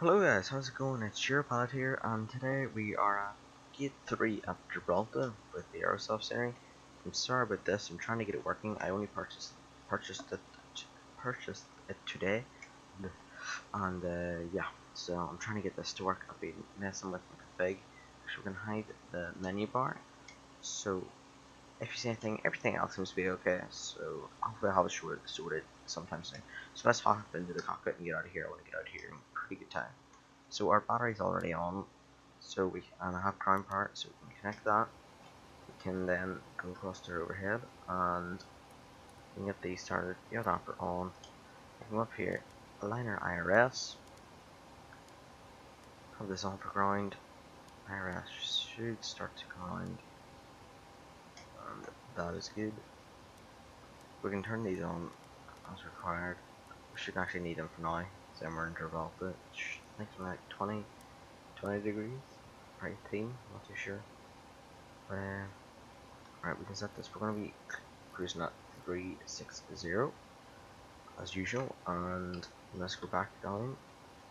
Hello guys, how's it going? It's your pilot here, and today we are at Gate 3 at Gibraltar with the Aerosoft series. I'm sorry about this, I'm trying to get it working. I only purchased it today, and yeah, so I'm trying to get this to work. I've been messing with my config, so we can hide the menu bar. So if you see anything, everything else seems to be okay. So hopefully I'll have it sorted sometime soon. So let's hop into the cockpit and get out of here. I want to get out of here in pretty good time. So our battery's already on, so and I have prime power, so we can connect that. We can then go across to our overhead and we can get these started. The adapter on. We can come up here, align our IRS. Have this on for ground. IRS should start to ground, and that is good. We can turn these on as required. We should actually need them for now. So we're in Gibraltar. I think it's like 20 degrees or 18, not too sure. But alright, we can set this. We're going to be cruising at 360 as usual, and let's go back down.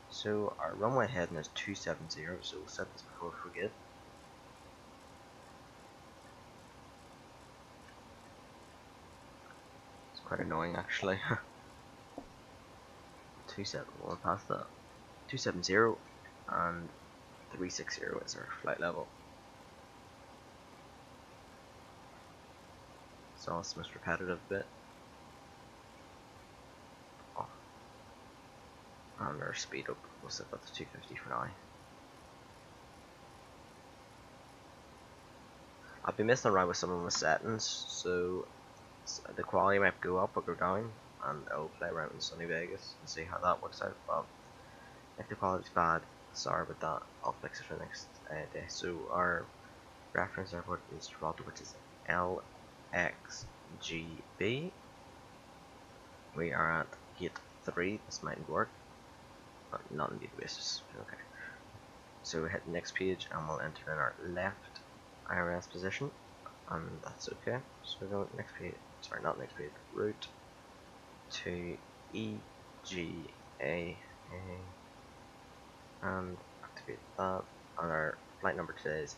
So our runway heading is 270, so we'll set this before we forget. It's quite annoying actually. 27, we'll pass that. 270 and 360 is our flight level. So it's the most repetitive bit. Oh. And our speed up, we'll set that to 250 for now. I've been messing around with some of my settings, so the quality might go up or go down, and I'll play around in sunny Vegas and see how that works out. But if the quality's bad, sorry about that, I'll fix it for the next day. So our reference airport is Gibraltar, which is LXGB. We are at Gate 3, this might work, but not in databases. Okay. So we hit the next page and we'll enter in our left IRS position, and that's okay. So we go next page, sorry, not next page, route to EGAA and activate that. And our flight number today is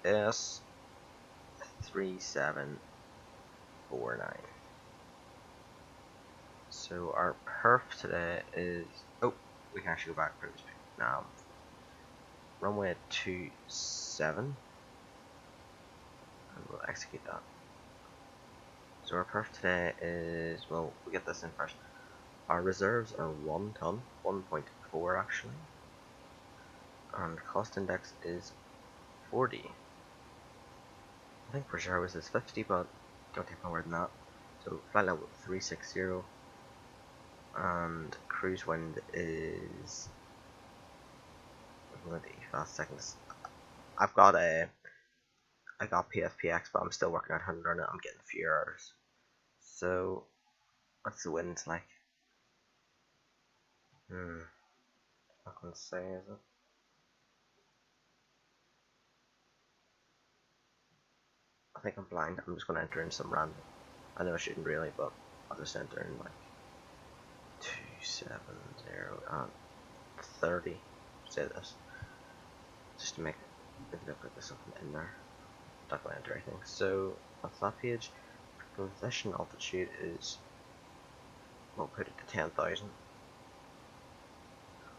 EXS 3749. So our perf today is, oh, we can actually go back previous page now. Runway 27, and we'll execute that. So our perf today is, well, we get this in first. Our reserves are 1 ton, 1.4 actually, and cost index is 40. I think for sure this is 50, but don't take my word on that. So flight level 360, and cruise wind is, I'm going to Efass seconds. I got PFPX, but I'm still working out how to learn it. I'm getting a few errors. So what's the wind like? I can say, is it? I think I'm blind. I'm just gonna enter in some random. I know I shouldn't really, but I'll just enter in like 270 and 30. Say this, just to make it look like there's something in there. Not gonna enter anything. So that's that page. Position altitude is, we'll put it to 10,000,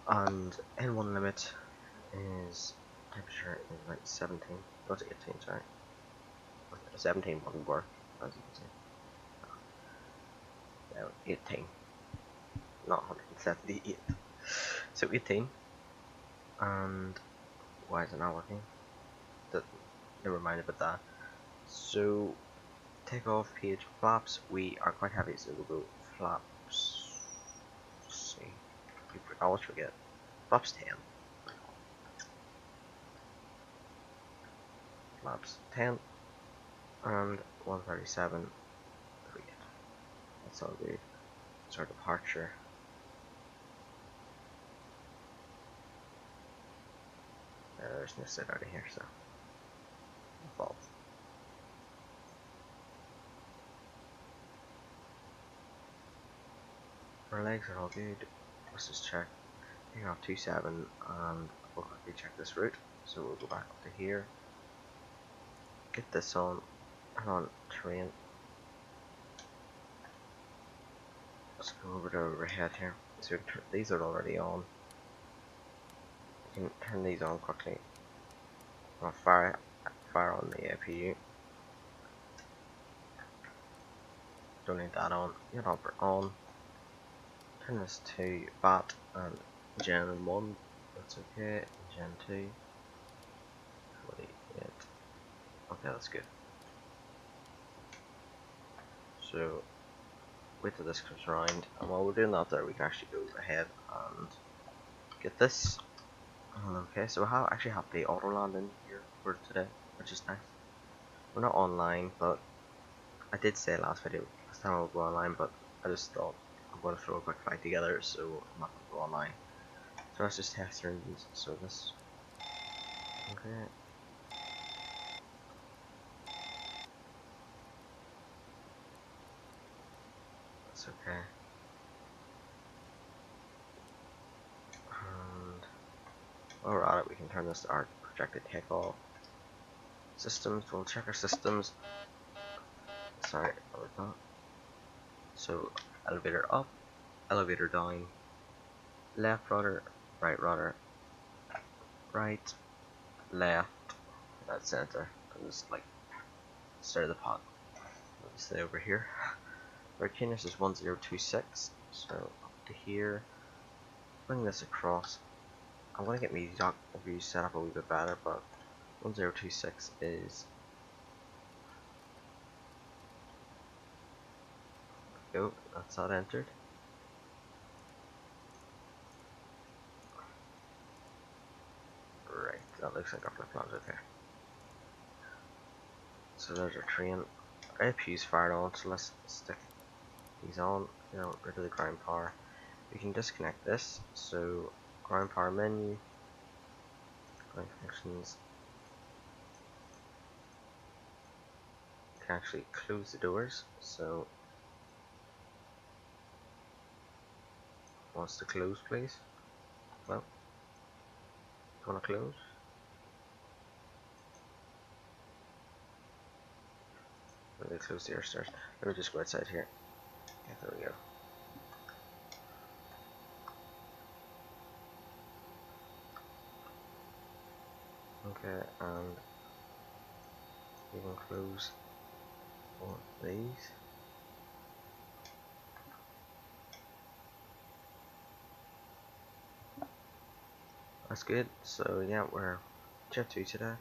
and N1 limit is, temperature is like 17. Not 18, sorry. 17 wouldn't work, as you can see. No, 18, not 178. So 18, and why is it not working? Never mind about that. So takeoff page flaps, we are quite heavy, so we'll go flaps. Let's see, I always forget. Flaps 10. Flaps 10 and 137. That's all good. It's our departure. There's no set out of here, so fault. our legs are all good. Let's just check. Taking off 27 and we'll quickly check this route. So we'll go back up to here. Get this on. Turn on terrain. Let's go over to overhead here. So these are already on. You can turn these on quickly. I'll fire on the APU. Don't need that on. Get Orbx on. Turn this to VAT and Gen 1. That's okay. Gen 2. 48. Okay, that's good. So wait till this comes around, and while we're doing that there, we can actually go ahead and get this. Okay, so we actually have the auto landing here for today, which is nice. We're not online, but I did say last time I would go online, but I just thought I'm going to throw a quick flight together, so I'm not going to go online. So let's just test through these. So this, okay. That's okay. And while we're at it, we can turn this to our projected takeoff. Systems, we'll check our systems. Sorry, over that. So elevator up, elevator down, left rudder, right, left, that's center. And just like start the pod. I'll just stay over here. Our cadence is 1026, so up to here. Bring this across. I'm gonna get my dock view set up a wee bit better, but 1026 is. Go, that's not entered. Right, that looks like our flip flops, okay. So there's our train. Our APU's fired on, so let's stick these on, rid of the ground power. We can disconnect this, so ground power menu, ground functions. We can actually close the doors, so wants to close, please. Well, you want to close? Let me close the air stairs. Let me just go outside here. Yeah, there we go. Okay, and we can close all of these. That's good. So yeah, we're Jet2 today.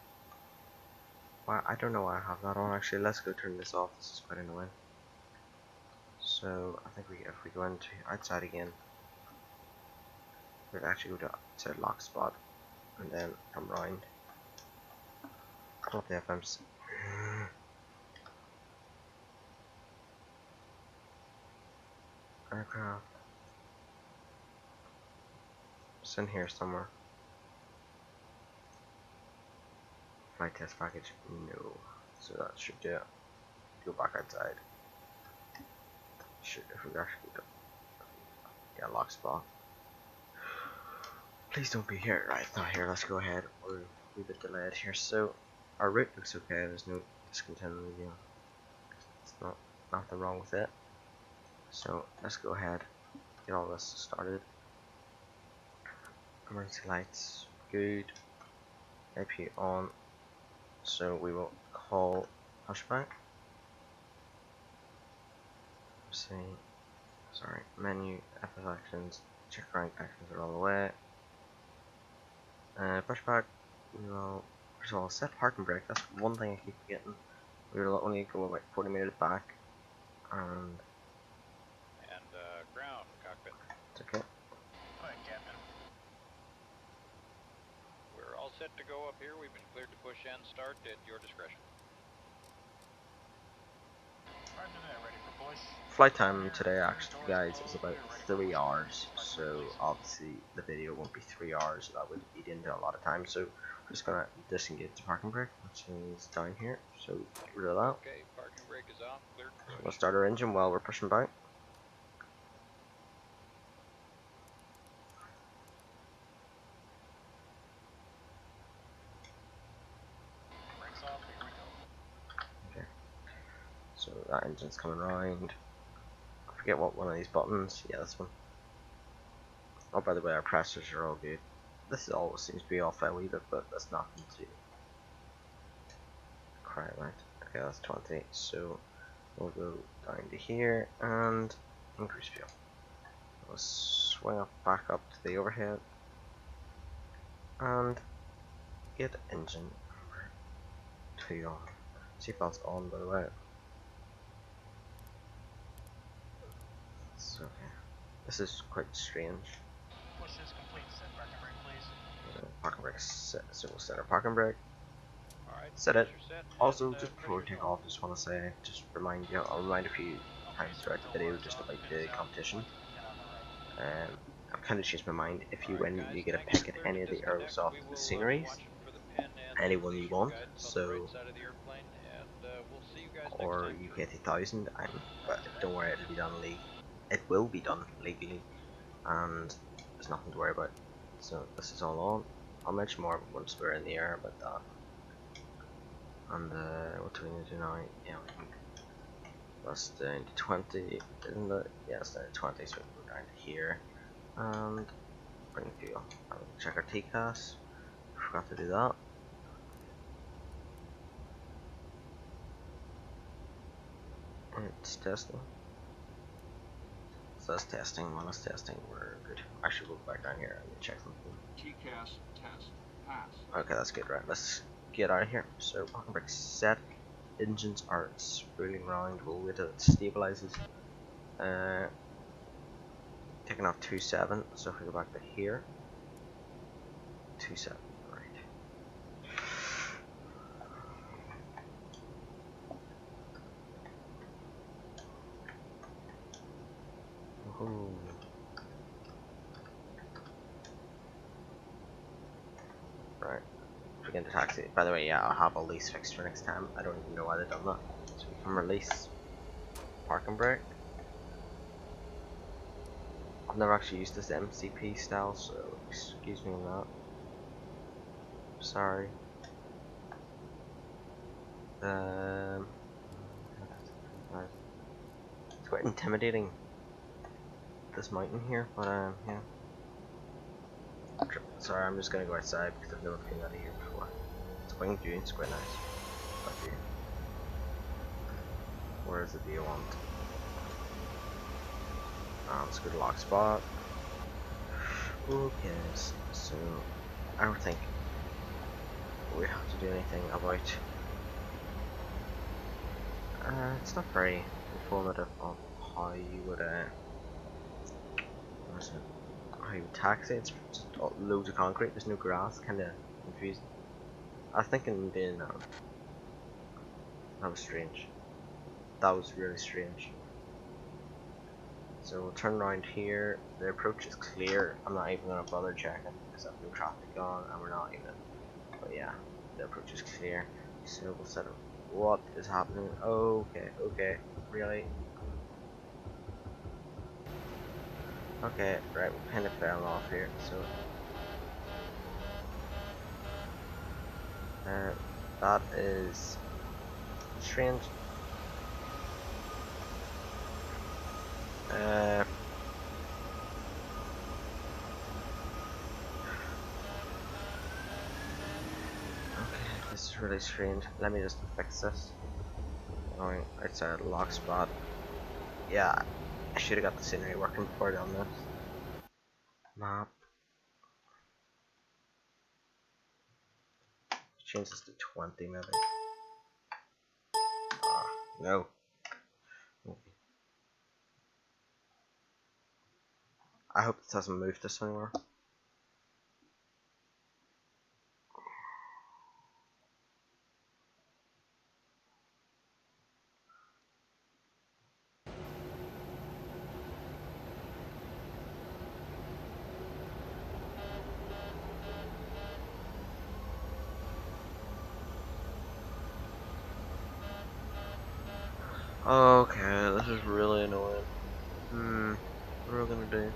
Well, I don't know why I have that on actually. Let's go turn this off. This is quite annoying. So I think if we go into outside again, we'd actually go to lock spot and then come round. Pull up the FMs. Aircraft. It's in here somewhere. Flight test package. No. So that should do it. Go back outside. Should if we actually go. Yeah, lock spot. Please don't be here. Right, it's not here. Let's go ahead. We're a bit delayed here. So our route looks okay. There's no discontinuity. It's nothing wrong with it. So let's go ahead. Get all this started. Emergency lights, good. AP on. So we will call pushback. Sorry, menu, Efass actions, check rank actions are all the way. Pushback, we will first of all set parking brake. That's one thing I keep forgetting. We will only go about 40 meters back, and ground cockpit. It's okay. Go ahead, Captain. We're all set to go up here. We've been cleared to push and start at your discretion. Right in there, ready for push. Flight time today, actually, guys, is about 3 hours. So obviously the video won't be 3 hours. That would eat into a lot of time. So we're just gonna disengage the parking brake, which is down here. So get rid of that. Okay, parking brake is off. Cleared to push. We'll start our engine while we're pushing back. Engine's coming round. I forget what one of these buttons. Yeah, this one. Oh, by the way, our pressures are all good. This always seems to be off a wee bit, but that's nothing to cry about. Okay, that's 20. So we'll go down to here and increase fuel. We'll swing up back up to the overhead and get engine number 2 on. Seatbelt's on, by the way. So this is quite strange. Push is complete. Set parking brake, please. Parking brake set, so we'll set our parking brake. Alright, Set it. set, Also, and, just before we take off, just want to say, just remind you, I'll remind a few times throughout the video just about the competition. I've kind of changed my mind. If you win, you get to pick at any of the Aerosoft sceneries, anyone you want. So, or you pay 3,000. But don't worry, it'll be done legally. It will be done legally, and there's nothing to worry about. So this is all on. I'll mention more once we're in the air about that. And what do we need to do now? Yeah, we can. That's down to 20, isn't it? Yeah, it's down to 20, so we can go down to here and bring fuel. And check our TCAS. Forgot to do that. It's testing. So that's testing. While it's testing, we're good. Actually, we'll go back down here and check something. TCAS test pass. Okay, that's good. Right, let's get out of here. So, parking brake set. Engines are spooling around. We'll wait till it stabilizes. Taking off 2.7. So if we go back to here, 2.7. Right. Ooh. Right. Begin to taxi. By the way, yeah, I'll have all these fixed for next time. I don't even know why they've done that. So we can release parking brake. I've never actually used this MCP style, so excuse me on that. Sorry. It's quite intimidating, this mountain here, but yeah. Sorry, I'm just gonna go outside because I've never been out of here before. It's quite good, it's quite nice. But yeah. Where is the view on? Let's go to lock spot. Okay, so I don't think we have to do anything about. It's not very informative of how you would how you would taxi. It's just loads of concrete. There's no grass. Kind of confusing. I was thinking doing that was strange. That was really strange. So we'll turn around here. The approach is clear. I'm not even gonna bother checking because I've no traffic on, and we're not even. But yeah, the approach is clear. So we'll set up. What is happening? Okay, okay, really? Okay, right. We kind of fell off here. So that is strange. Okay, this is really strange. Let me just fix this. Going outside the lock spot. Yeah, I should have got the scenery working before I done this. Map. Change this to 20 maybe. No. I hope this hasn't moved this anywhere. Okay, this is really annoying. What are we gonna do?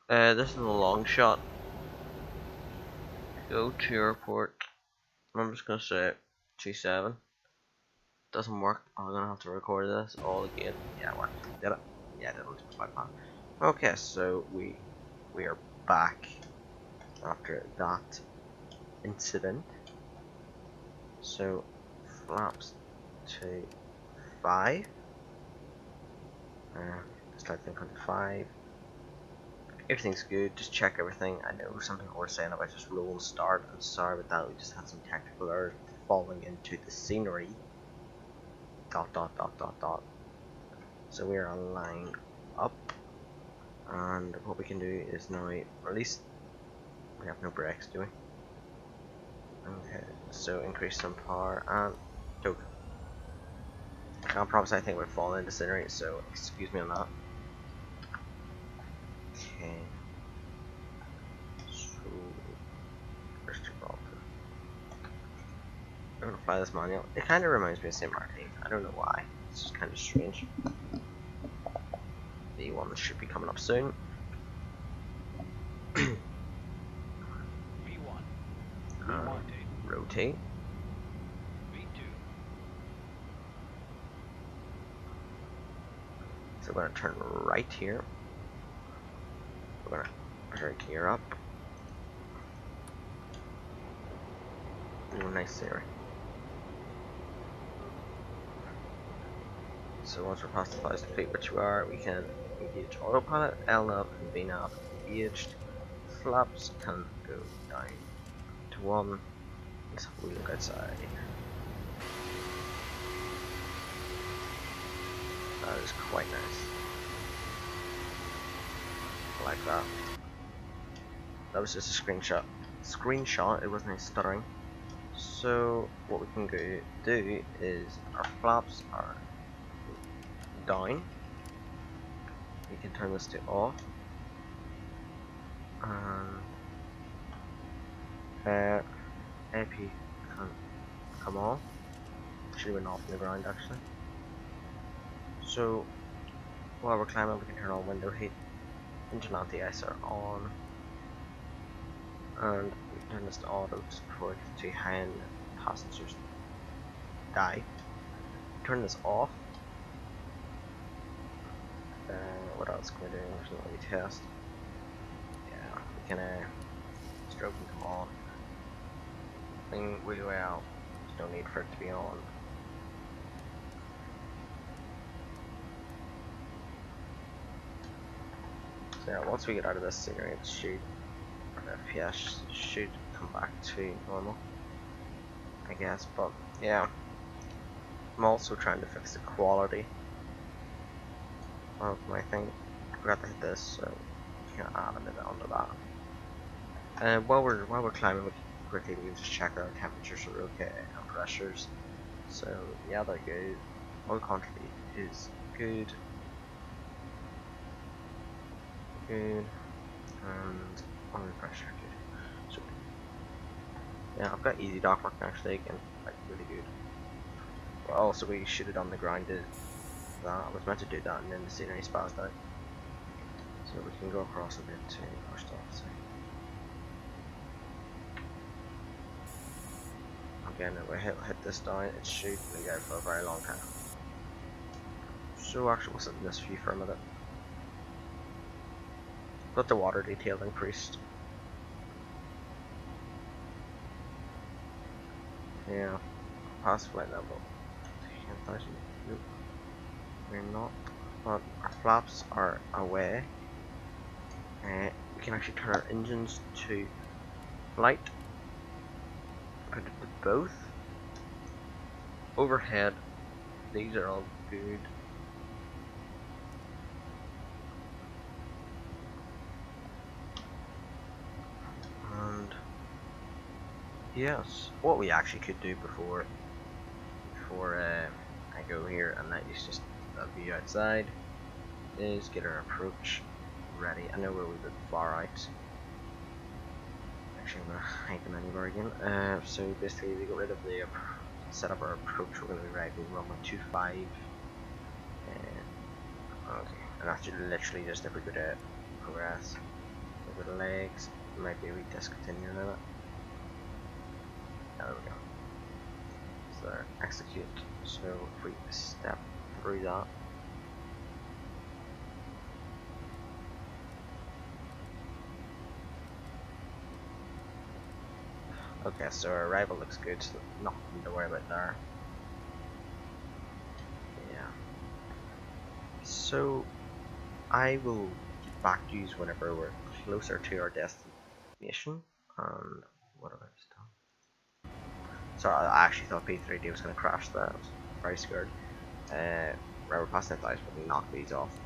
This is a long shot. Go to airport. I'm just gonna say 2.7. Doesn't work. I'm gonna have to record this all again. Yeah, it worked. Did it? Yeah, I did on 2.5. Okay, so we are back after that incident. So flaps to 5. Start thinking 5. Everything's good. Just check everything. I know some people were saying about just roll and start. I'm sorry about that. We just had some technical errors falling into the scenery. ... So we are lined up, and what we can do is now release. We have no brakes, do we? Okay, so increase some power and token. I can't promise I think we're falling into scenery, so excuse me on that. Okay. So first Gibraltar. I'm gonna fly this manual. It kind of reminds me of St. Martin. I don't know why. It's just kind of strange. The one should be coming up soon. V1. Rotate. V2. So we're going to turn right here. We're going to put our gear up. Ooh, nice scenery. So once we're past the 1,000 feet, which we are, we can engage autopilot, LNAV and VNAV engaged. Flaps can go down to 1. Let's have a wee look outside. That is quite nice. I like that. That was just a screenshot. It wasn't any stuttering. So what we can do is our flaps are down. We can turn this to off. And AP can come on. Should have been off on the ground actually. So while we're climbing, we can turn on window heat. Engine anti-ice are on. And we can turn this to auto just before it gets too high and passengers die. Turn this off. What else can we do? There's no really test. Yeah, we can stroke and come on. Clean really well. There's no need for it to be on. So yeah, once we get out of this scenery, it should, FPS should come back to normal, I guess. But yeah, I'm also trying to fix the quality of my thing. I forgot to hit this, so you can add a bit onto that. While we're climbing, we quickly we just check our temperatures are okay and pressures. So yeah, they're good. Oil quantity is good. Good, and oil pressure good. So yeah, I've got easy dock working actually again, like really good. But also we should have done the grounded. That I was meant to do that, and then the scenery spazzed out. So we can go across a bit to our stuff. So again, if we hit this down, it should be out for a very long time. So actually, we'll sit in this view for a minute. But the water detail increased. Yeah, past flight level 10,000. Nope, we're not. But our flaps are away. We can actually turn our engines to light. Put it to both. Overhead, these are all good. And yes, what we actually could do before I go here and that is just a view outside is get our approach ready. I know we're a wee bit far out. Actually, I'm gonna hike the menu bar again. So basically, we got rid of the set up our approach. We're gonna be riding 1.25. Okay, and that's literally just if we go to progress, we go to legs. It might be we discontinue a little bit. There we go. there, execute. So if we step through that, okay, so our arrival looks good, so nothing to worry about there. Yeah. So I will get back to you whenever we're closer to our destination. And what have I just done? Sorry, I actually thought P3D was going to crash there. I was very scared. Right, we're passing it, but we knock these off.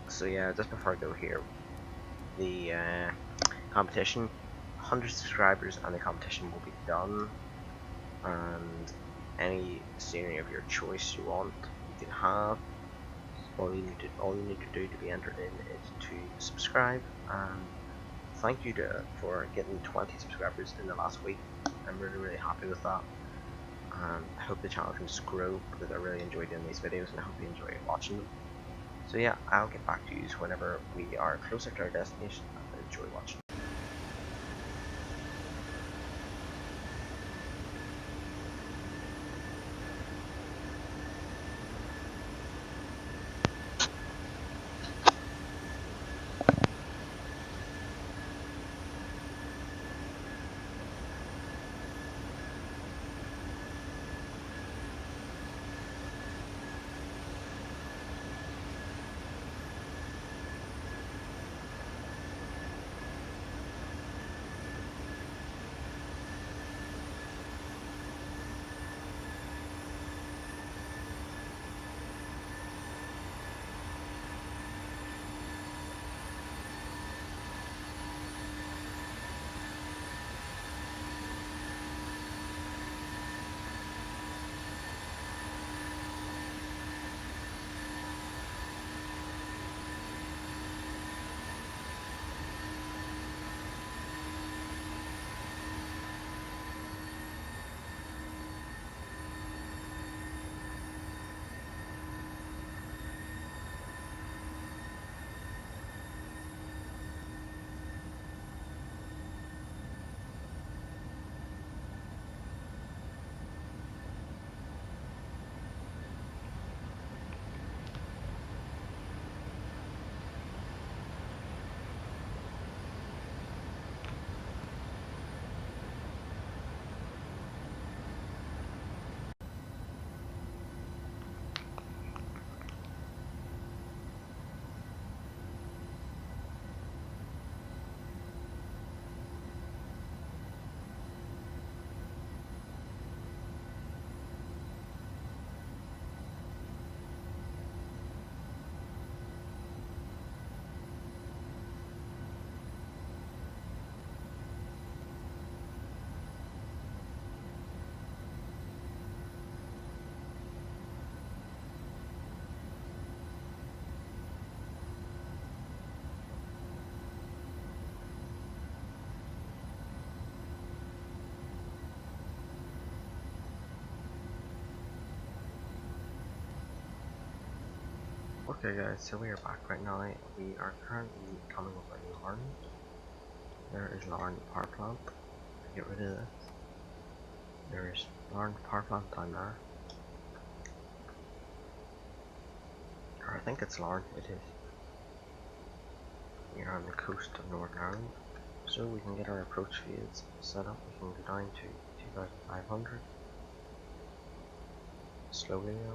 So yeah, just before I go here, the competition, 100 subscribers and the competition will be done, and any scenery of your choice you want, you can have. All you need to do to be entered in is to subscribe, and thank you for getting 20 subscribers in the last week. I'm really happy with that, and I hope the channel can just grow because I really enjoy doing these videos and I hope you enjoy watching them. So yeah, I'll get back to you whenever we are closer to our destination, and enjoy watching. Okay guys, so we are back right now. We are currently coming up by Larn. There is Larn Power Plant. Get rid of this. There is Larn Power Plant down there. Or I think it's Larn, it is. We are on the coast of Northern Ireland. So we can get our approach fields set up. We can go down to 2500. Slowly now.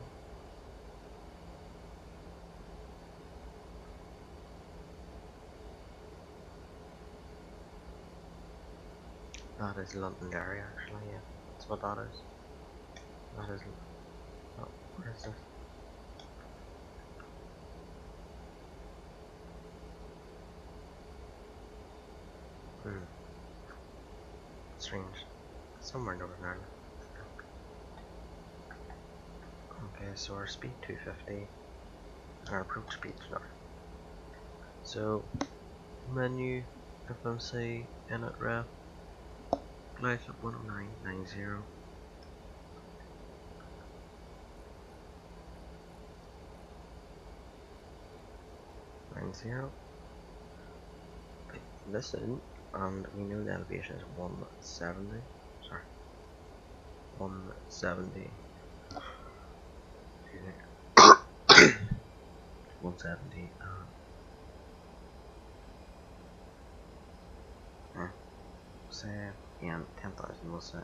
That is Londonderry actually, yeah. That's what that is. That is... oh, where is this? Strange. Somewhere in Northern Ireland. Okay, so our speed 250 and our approach speed is not. So menu FMC init ref place at 109.90. Listen, and we know the elevation is 170. Sorry. 170. 170. Say, yeah, 10,000 we'll say.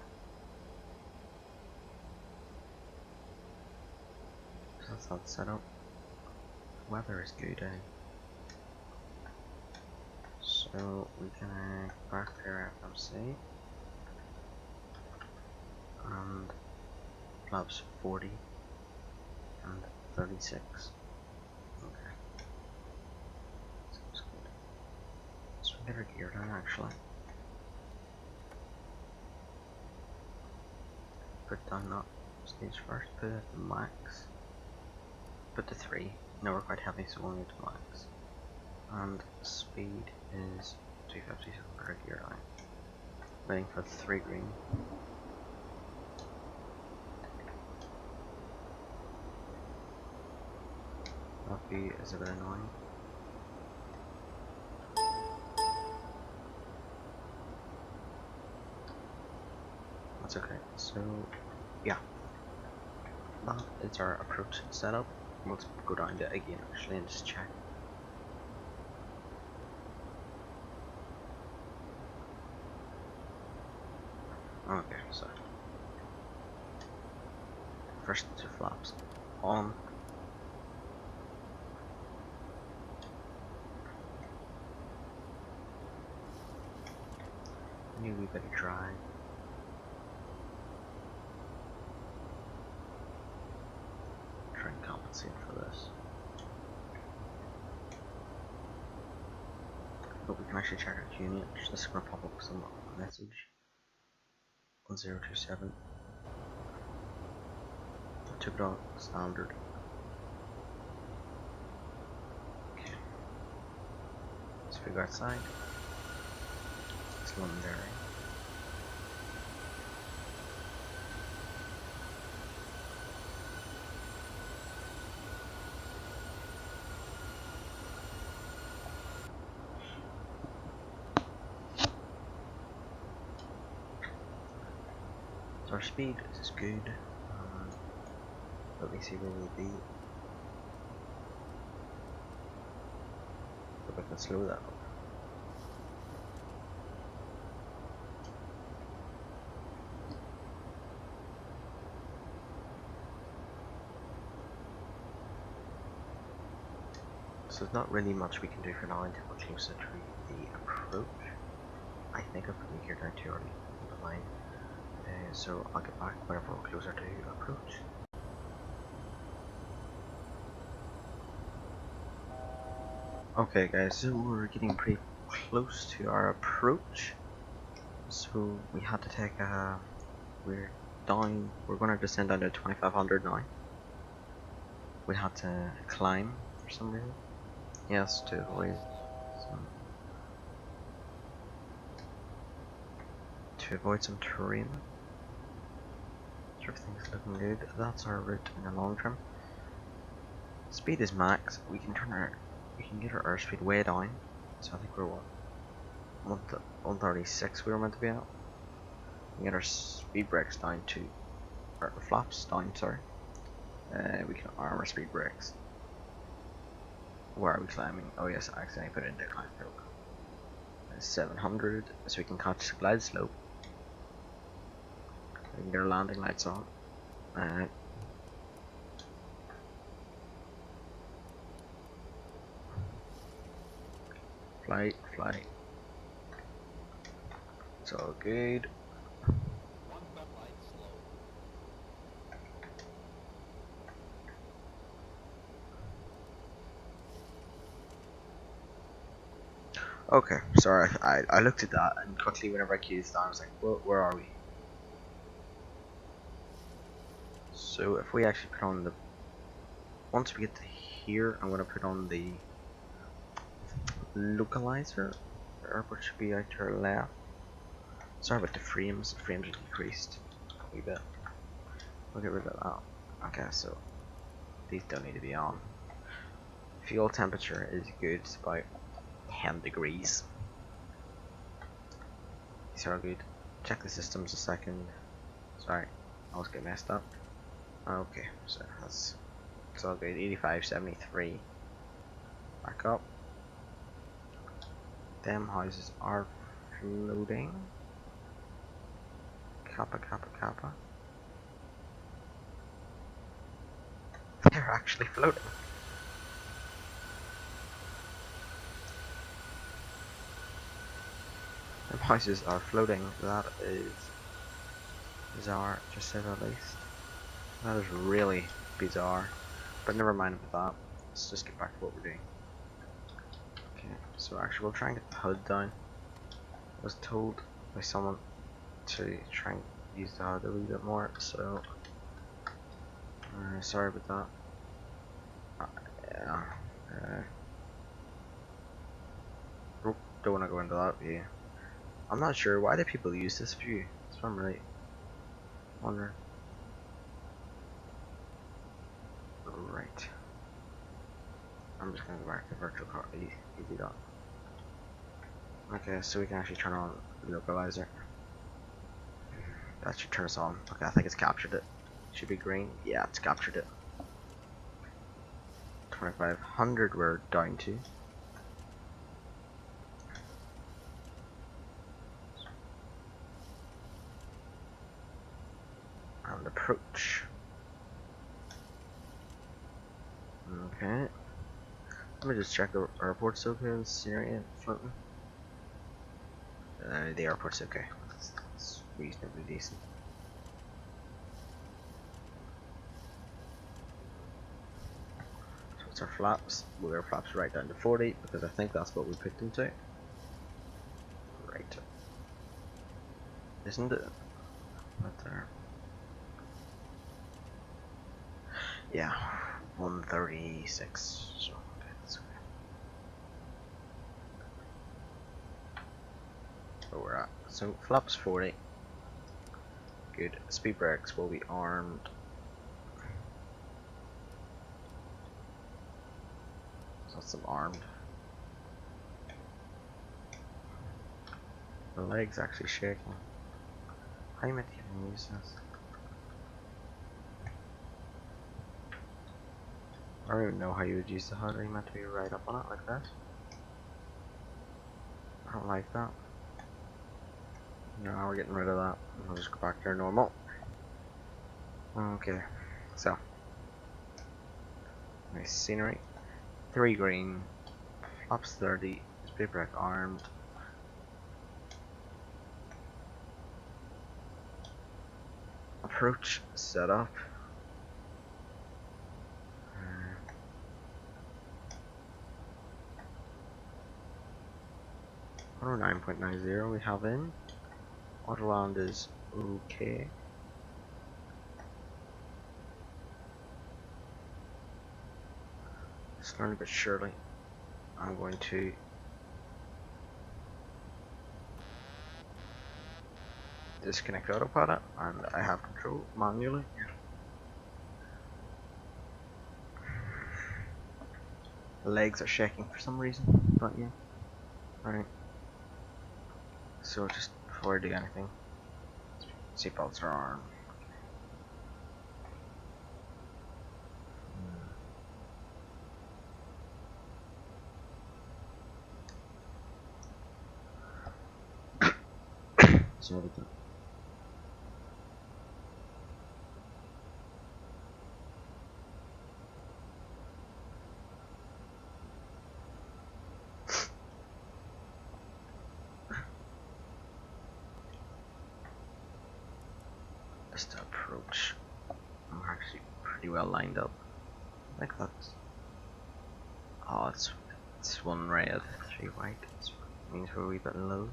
So that's that setup. Weather is good, eh? So we can back there FMC and flaps 40 and 36. Okay. Sounds good. So we get our gear down actually. Put down that stage first, put it at the max. Put to 3. No, we're quite heavy, so we'll need to max. And speed is 250, so we're at gear line. Waiting for 3 green. That B is a bit annoying. That's okay. So, yeah. That is our approach setup. Let's go down to it again actually and just check. Okay, so first 2 flaps on. New wee bit of dry. Try and compensate for this. But we can actually check our unit. This is gonna pop up some message. 1027. I took it on standard. Okay. Let's figure outside. It's Londonderry. So our speed is good. Let me see where we'll be. If I can slow that up. So there's not really much we can do for now until we're closer to the approach. I think I've put the gear down too early on the line. So I'll get back whenever we're closer to approach. Okay guys, so we're getting pretty close to our approach. So we had to take we're gonna descend down to 2500 now. We had to climb for some reason. Yes, to avoid some terrain. Everything's looking good. That's our route in the long term. Speed is max. We can get our airspeed way down. So I think we're what 136 we were meant to be at. We get our speed brakes down to our flaps down. Sorry. We can arm our speed brakes. Where are we climbing? Oh yes, I accidentally put it in the climb program. 700, so we can catch the glide slope. We can get our landing lights on. Flight. It's all good. Okay, sorry, I looked at that and quickly whenever I keyed down I was like, well, where are we? So if we actually put on once we get to here, I'm going to put on the localizer. The airport should be out to our left. Sorry about the frames are decreased a wee bit. We'll get rid of that. Okay, so these don't need to be on. Fuel temperature is good, it's about 10 degrees. These are good. Check the systems a second. Sorry, I always get messed up. Okay, so that's it's all good. 8573. Back up. Them houses are floating. Kappa, kappa, kappa. They're actually floating. Them houses are floating. That is bizarre, to say the least. That is really bizarre. But never mind about that. Let's just get back to what we're doing. Okay, so actually we'll try and get the HUD down. I was told by someone to try and use the HUD a little bit more, so sorry about that. Yeah. Don't want to go into that view. I'm not sure why do people use this view. That's what I'm really wondering. Right. I'm just gonna go back to virtual car. Easy dot. Okay, so we can actually turn on the localizer. That should turn us on. Okay, I think it's captured it. Should be green. Yeah, it's captured it. 2500 we're down to. And approach. Okay. Let me just check the airport's okay with Syria floating. The airport's okay. It's reasonably decent. So it's our flaps. We'll our flaps right down to 40 because I think that's what we picked them to. Right. Isn't it? Right there. Yeah. 136. So okay, that's okay. Where we're at. So flaps 40. Good. Speed brakes will be armed. So that's them armed. The leg's actually shaking. How am I even use this? I don't even know how you would use the HUD. Are you meant to be right up on it like that? I don't like that. No, we're getting rid of that. We'll just go back to our normal. Okay, so nice scenery. 3 green, flaps 30, speed brake armed. Approach set up. 109.90 we have in. Autoland is okay. Slowly but surely, I'm going to disconnect autopilot, and I have control manually. The legs are shaking for some reason, but yeah. Right. So just before I do anything, seatbelts are armed. So everything. Just to approach. I'm actually pretty well lined up. I think that's. Oh, it's 1 red, 3 white. It means we're a wee bit low.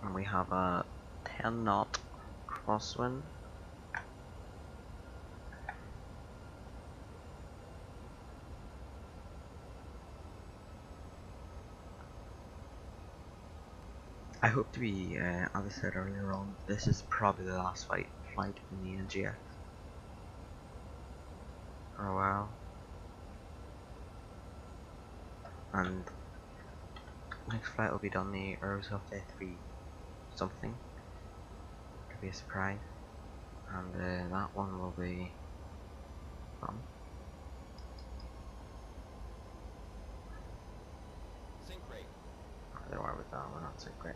And we have a 10 knot crosswind. I hope to be, as I said earlier on, this is probably the last flight in the NGX for a while. And next flight will be done the Aerosoft A3 something. Could be a surprise. And that one will be Sync rate. there are with that, we're not so great.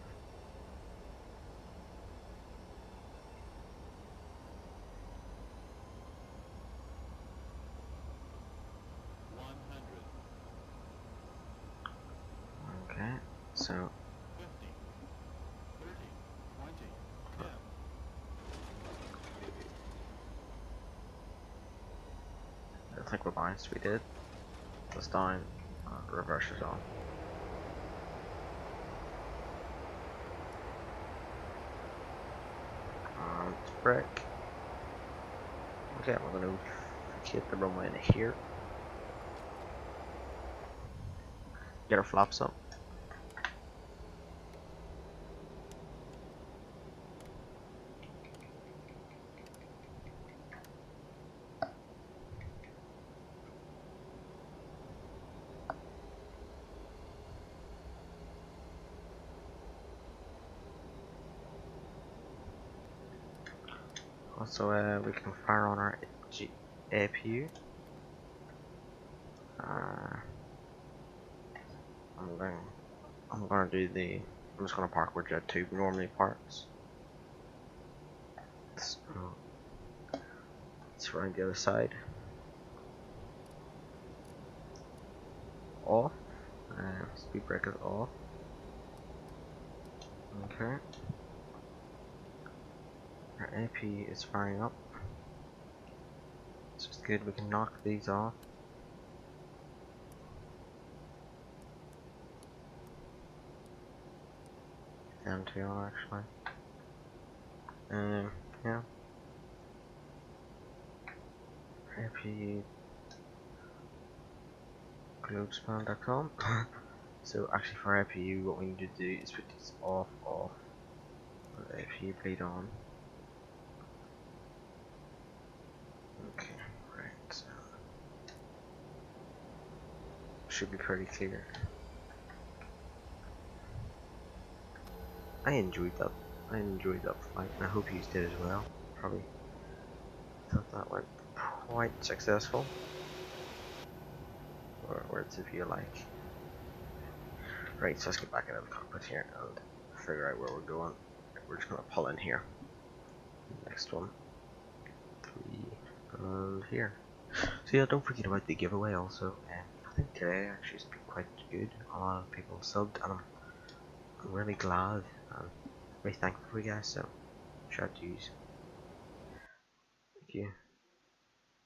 Okay, so 50, 30, 20, 10. I think we're balanced. We did. This down, reverse is on. And brake. Okay, we're going to hit the runway in here. Get our flaps up. Also, we can fire on our APU. I'm gonna do the. I'm just gonna park where Jet2 normally parks. So, it's around the other side. Off. Speed brake is off. Okay. Our AP is firing up. It's just good. We can knock these off. Down to on actually. Yeah. AP globespan.com. So actually for APU what we need to do is put these off, the APU bleed on. Okay, right, so should be pretty clear. I enjoyed that flight and I hope you did as well. Probably thought that went quite successful. Or words if you like. Right, so let's get back into the cockpit here and figure out where we're going. We're just gonna pull in here. Next one. 3 and here. So yeah, don't forget about the giveaway also. I think today actually has been quite good. A lot of people subbed and I'm really glad and very thankful for you guys, so shout out to you. Thank you.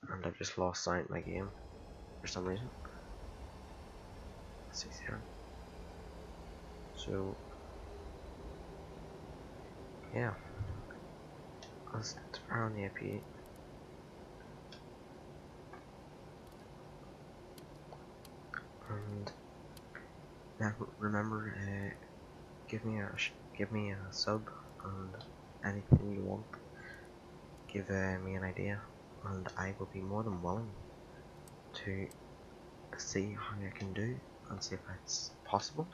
And I've just lost sight of my game for some reason. Let's see here. So yeah, let's fire on the AP. And now remember, give me a sub and anything you want. Give me an idea, and I will be more than willing to see how I can do and see if it's possible.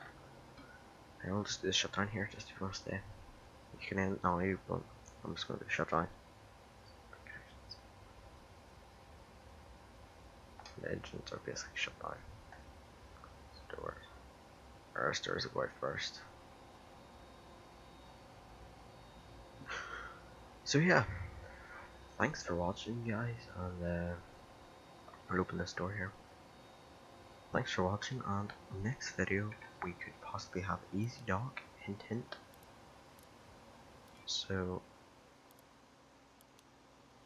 I'll just do the shutdown here just if you want to stay. You can end it now, but I'm just going to do the shutdown. The engines are basically shut down. Doors. Our stairs are going first. So yeah, thanks for watching, guys, and I'll open this door here. Thanks for watching, and next video we could possibly have Easy Dock, hint hint. So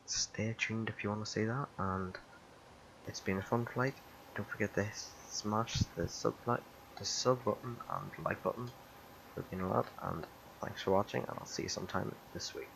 stay tuned if you want to see that, and it's been a fun flight. Don't forget to smash the sub button and like button. It's been a lot, and thanks for watching, and I'll see you sometime this week.